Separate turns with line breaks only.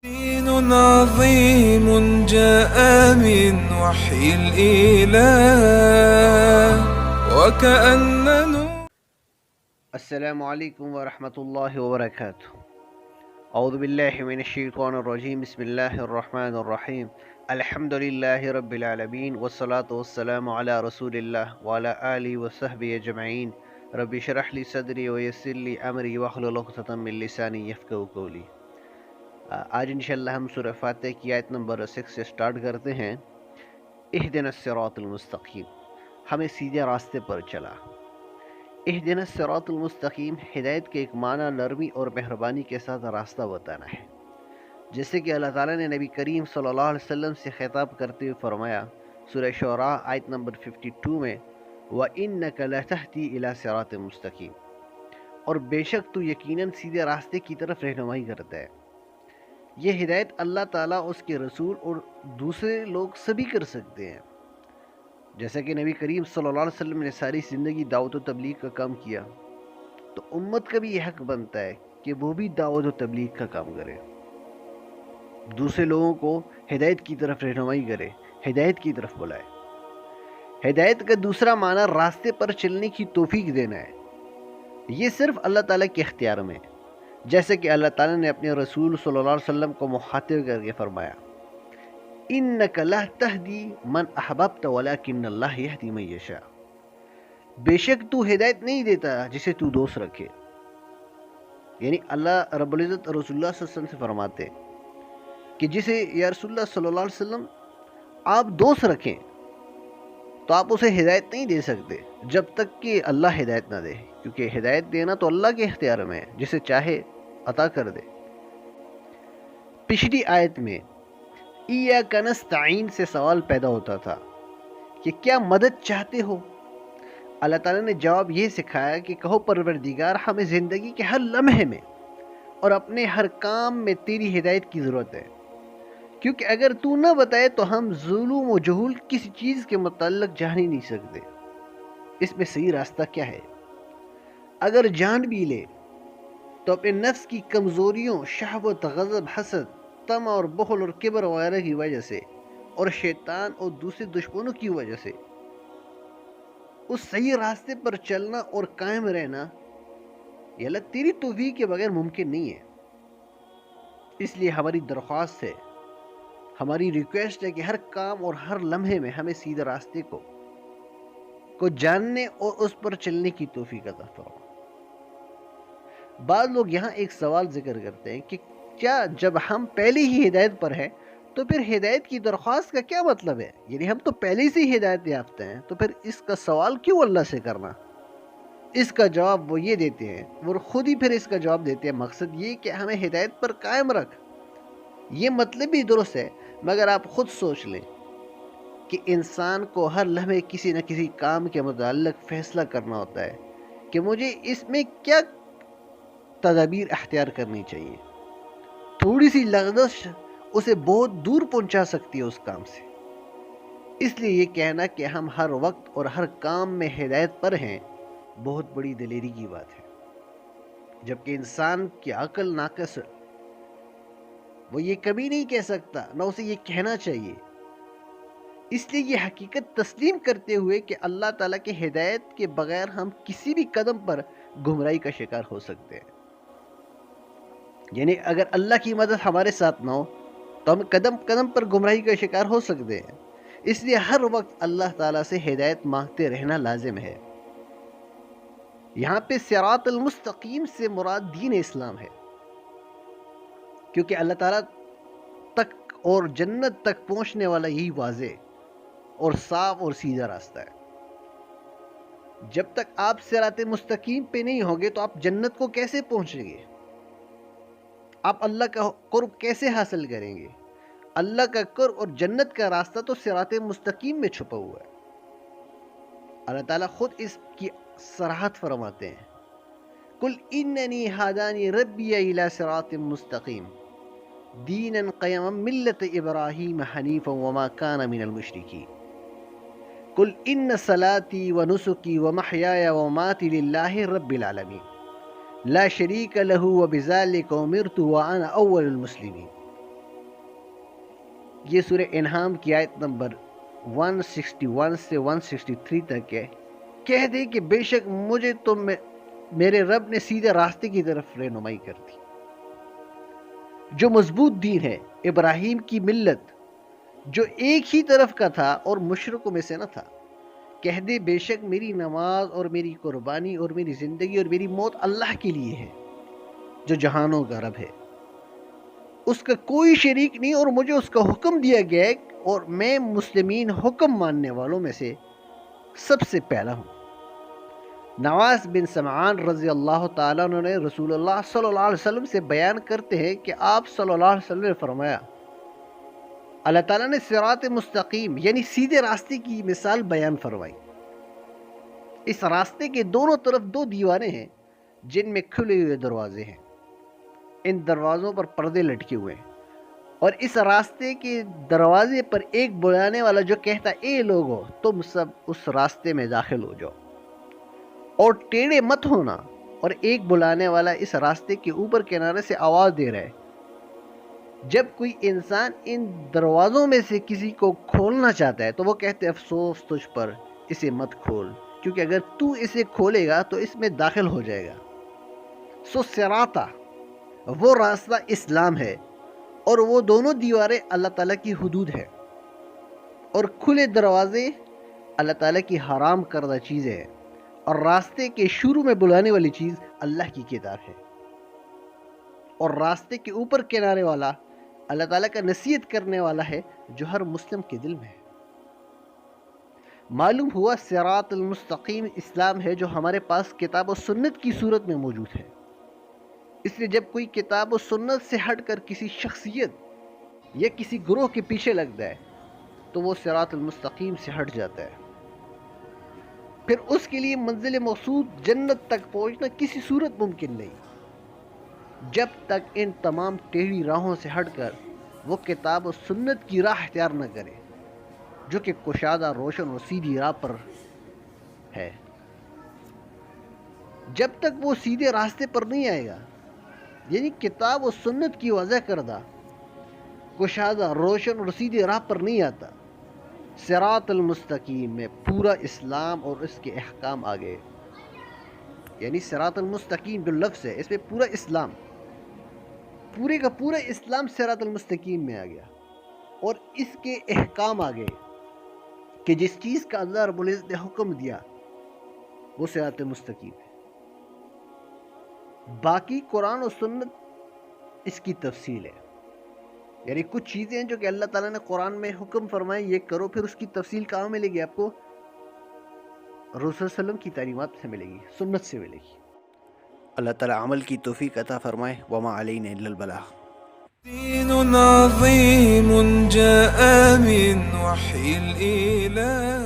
دين عظيم جاء من وحي الإله وكأن
السلام علیکم ورحمۃ اللہ وبرکاتہ۔ اعوذ باللہ من الشیطان الرجیم، بسم اللہ الرحمن الرحیم، الحمد للہ رب العالمین والصلاة والسلام علی رسول اللہ وعلی آلہ وصحبہ اجمعین۔ رب اشرح لی صدری ویسر لی امری واحلل عقدۃ من لسانی یفقہوا قولی۔ آج انشاءاللہ ہم سورہ فاتحہ کی آیت نمبر 6 سے سٹارٹ کرتے ہیں۔ اہدنا الصراط المستقیم، ہمیں سیدھے راستے پر چلا۔ اہدنا الصراط المستقیم، ہدایت کے ایک معنی نرمی اور مہربانی کے ساتھ راستہ بتانا ہے، جیسے کہ اللہ تعالیٰ نے نبی کریم صلی اللہ علیہ وسلم سے خطاب کرتے ہوئے فرمایا سورہ شعراء آیت نمبر 52 میں، وَإِنَّكَ لَتَهْدِي إِلَى صِرَاطٍ مُسْتَقِيمٍ، اور بے شک تو یقیناً سیدھے راستے کی طرف رہنمائی کرتا ہے۔ یہ ہدایت اللہ تعالیٰ، اس کے رسول اور دوسرے لوگ سبھی کر سکتے ہیں۔ جیسا کہ نبی کریم صلی اللہ علیہ وسلم نے ساری زندگی دعوت و تبلیغ کا کام کیا، تو امت کا بھی یہ حق بنتا ہے کہ وہ بھی دعوت و تبلیغ کا کام کرے، دوسرے لوگوں کو ہدایت کی طرف رہنمائی کرے، ہدایت کی طرف بلائے۔ ہدایت کا دوسرا معنی راستے پر چلنے کی توفیق دینا ہے۔ یہ صرف اللہ تعالیٰ کے اختیار میں ہے، جیسے کہ اللہ تعالیٰ نے اپنے رسول صلی اللہ علیہ وسلم کو مخاطب کر کے فرمایا، اِنَّكَ لَا تَهْدِي مَنْ أَحْبَبْتَ وَلَكِنَّ اللَّهَ يَهْدِي مَن يَشَاءُ، بے شک تو ہدایت نہیں دیتا جسے تو دوست رکھے۔ یعنی اللہ رب العزت رسول اللہ صلی اللہ علیہ وسلم سے فرماتے ہیں کہ جسے یا رسول اللہ صلی اللہ علیہ وسلم آپ دوست رکھیں تو آپ اسے ہدایت نہیں دے سکتے جب تک کہ اللہ ہدایت نہ دے، کیونکہ ہدایت دینا تو اللہ کے اختیار میں ہے، جسے چاہے عطا کر دے۔ پچھلی آیت میں ایاک نستعین سے سوال پیدا ہوتا تھا کہ کیا مدد چاہتے ہو؟ اللہ تعالیٰ نے جواب یہ سکھایا کہ کہو پروردگار، ہمیں زندگی کے ہر لمحے میں اور اپنے ہر کام میں تیری ہدایت کی ضرورت ہے، کیونکہ اگر تو نہ بتائے تو ہم ظلم و جہول کسی چیز کے متعلق جان ہی نہیں سکتے۔ اس میں صحیح راستہ کیا ہے؟ اگر جان بھی لے تو اپنے نفس کی کمزوریوں، شہوت، غضب، حسد، طمع اور بخل اور کبر وغیرہ کی وجہ سے، اور شیطان اور دوسرے دشمنوں کی وجہ سے اس صحیح راستے پر چلنا اور قائم رہنا یہ اللہ تیری توفیق کے بغیر ممکن نہیں ہے۔ اس لیے ہماری درخواست ہے، ہماری ریکویسٹ ہے کہ ہر کام اور ہر لمحے میں ہمیں سیدھے راستے کو جاننے اور اس پر چلنے کی توفیق عطا فرما۔ بعض لوگ یہاں ایک سوال ذکر کرتے ہیں کہ کیا جب ہم پہلے ہی ہدایت پر ہیں تو پھر ہدایت کی درخواست کا کیا مطلب ہے؟ یعنی ہم تو پہلے سے ہی ہدایت یافتہ ہیں، تو پھر اس کا سوال کیوں اللہ سے کرنا؟ اس کا جواب وہ یہ دیتے ہیں، وہ خود ہی پھر اس کا جواب دیتے ہیں، مقصد یہ کہ ہمیں ہدایت پر قائم رکھ۔ یہ مطلب بھی درست ہے، مگر آپ خود سوچ لیں کہ انسان کو ہر لمحے کسی نہ کسی کام کے متعلق فیصلہ کرنا ہوتا ہے کہ مجھے اس میں کیا تدابیر اختیار کرنی چاہیے۔ تھوڑی سی لغزش اسے بہت دور پہنچا سکتی ہے اس کام سے۔ اس لیے یہ کہنا کہ ہم ہر وقت اور ہر کام میں ہدایت پر ہیں بہت بڑی دلیری کی بات ہے، جبکہ انسان کی عقل ناقص ہے، وہ یہ کبھی نہیں کہہ سکتا، نہ اسے یہ کہنا چاہیے۔ اس لیے یہ حقیقت تسلیم کرتے ہوئے کہ اللہ تعالیٰ کے ہدایت کے بغیر ہم کسی بھی قدم پر گمراہی کا شکار ہو سکتے ہیں۔ یعنی اگر اللہ کی مدد ہمارے ساتھ نہ ہو تو ہم قدم قدم پر گمراہی کا شکار ہو سکتے ہیں۔ اس لیے ہر وقت اللہ تعالیٰ سے ہدایت مانگتے رہنا لازم ہے۔ یہاں پہ صراط المستقیم سے مراد دین اسلام ہے، کیونکہ اللہ تعالیٰ تک اور جنت تک پہنچنے والا یہی واضح اور صاف اور سیدھا راستہ ہے۔ جب تک آپ صراط مستقیم پہ نہیں ہوگے تو آپ جنت کو کیسے پہنچیں گے؟ آپ اللہ کا قرب کیسے حاصل کریں گے؟ اللہ کا قرب اور جنت کا راستہ تو صراط مستقیم میں چھپا ہوا ہے۔ اللہ تعالیٰ خود اس کی صراحت فرماتے ہیں، قُلْ إِنَّنِي هَدَانِي رَبِّي إِلَى صِرَاطٍ مُسْتَقِيمٍ دِينًا قِيَمًا مِلَّةَ إِبْرَاهِيمَ حَنِيفًا وَمَا كَانَ مِنَ الْمُشْرِكِينَ قُلْ إِنَّ صَلَاتِي وَنُسُكِي وَمَحْيَايَ وَمَمَاتِي لِلَّهِ رَبِّ الْعَالَمِينَ لا شريك له وبذلك أمرت وأنا أول المسلمين۔ یہ سورہ انعام کی آیت نمبر 161 سے 163 تک ہے. کہہ دے کہ بے شک مجھے تو میرے رب نے سیدھے راستے کی طرف رہنمائی کر دی. جو مضبوط دین ہے، ابراہیم کی ملت، جو ایک ہی طرف کا تھا اور مشرکوں میں سے نہ تھا. کہہ دے بے شک میری نماز اور میری قربانی اور میری زندگی اور میری موت اللہ کے لیے ہے جو جہانوں کا رب ہے، اس کا کوئی شریک نہیں، اور مجھے اس کا حکم دیا گیا ہے اور میں مسلمین حکم ماننے والوں میں سے سب سے پہلا ہوں. نواس بن سمعان رضی اللہ تعالیٰ عنہ نے رسول اللہ صلی اللہ علیہ وسلم سے بیان کرتے ہیں کہ آپ صلی اللہ علیہ وسلم نے فرمایا، اللہ تعالیٰ نے صراط مستقیم یعنی سیدھے راستے کی مثال بیان فرمائی. اس راستے کے دونوں طرف 2 دیواریں ہیں جن میں کھلے ہوئے دروازے ہیں. ان دروازوں پر پردے لٹکے ہوئے ہیں، اور اس راستے کے دروازے پر ایک بلانے والا جو کہتا اے لوگو تم سب اس راستے میں داخل ہو جاؤ اور ٹیڑے مت ہونا، اور ایک بلانے والا اس راستے کے اوپر کنارے سے آواز دے رہا ہے. جب کوئی انسان ان دروازوں میں سے کسی کو کھولنا چاہتا ہے تو وہ کہتے افسوس تجھ پر، اسے مت کھول، کیونکہ اگر تو اسے کھولے گا تو اس میں داخل ہو جائے گا. سو صراطہ وہ راستہ اسلام ہے، اور وہ دونوں دیواریں اللہ تعالیٰ کی حدود ہے، اور کھلے دروازے اللہ تعالیٰ کی حرام کردہ چیزیں ہیں، اور راستے کے شروع میں بلانے والی چیز اللہ کی کتاب ہے، اور راستے کے اوپر کنارے والا اللہ تعالیٰ کا نصیحت کرنے والا ہے جو ہر مسلم کے دل میں ہے. معلوم ہوا صراط المستقیم اسلام ہے جو ہمارے پاس کتاب و سنت کی صورت میں موجود ہے. اس لیے جب کوئی کتاب و سنت سے ہٹ کر کسی شخصیت یا کسی گروہ کے پیچھے لگتا ہے تو وہ صراط المستقیم سے ہٹ جاتا ہے. پھر اس کے لیے منزل مقصود جنت تک پہنچنا کسی صورت ممکن نہیں جب تک ان تمام ٹیڑھی راہوں سے ہٹ کر وہ کتاب و سنت کی راہ اختیار نہ کرے جو کہ کشادہ، روشن اور سیدھی راہ پر ہے. جب تک وہ سیدھے راستے پر نہیں آئے گا، یعنی کتاب و سنت کی وضع کردہ کشادہ، روشن اور سیدھی راہ پر نہیں آتا، صراط المستقیم میں پورا اسلام اور اس کے احکام آ گئے. یعنی صراط المستقیم جو لفظ ہے اس میں پورا اسلام، پورے کا پورا اسلام صراط المستقیم میں آ گیا، اور اس کے احکام آ گئے کہ جس چیز کا اللہ رب العزت نے حکم دیا وہ صراط مستقیم ہے. باقی قرآن و سنت اس کی تفصیل ہے، یعنی کچھ چیزیں ہیں جو کہ اللہ تعالیٰ نے قرآن میں حکم فرمائے یہ کرو، پھر اس کی تفصیل کہاں ملے گی؟ آپ کو رسول صلی اللہ علیہ وسلم کی تعلیمات سے ملے گی، سنت سے ملے گی. اللہ تعالیٰ عمل کی توفیق عطا فرمائے. وما علینا الا البلاغ.
دين عظيم جاء من وحي الإله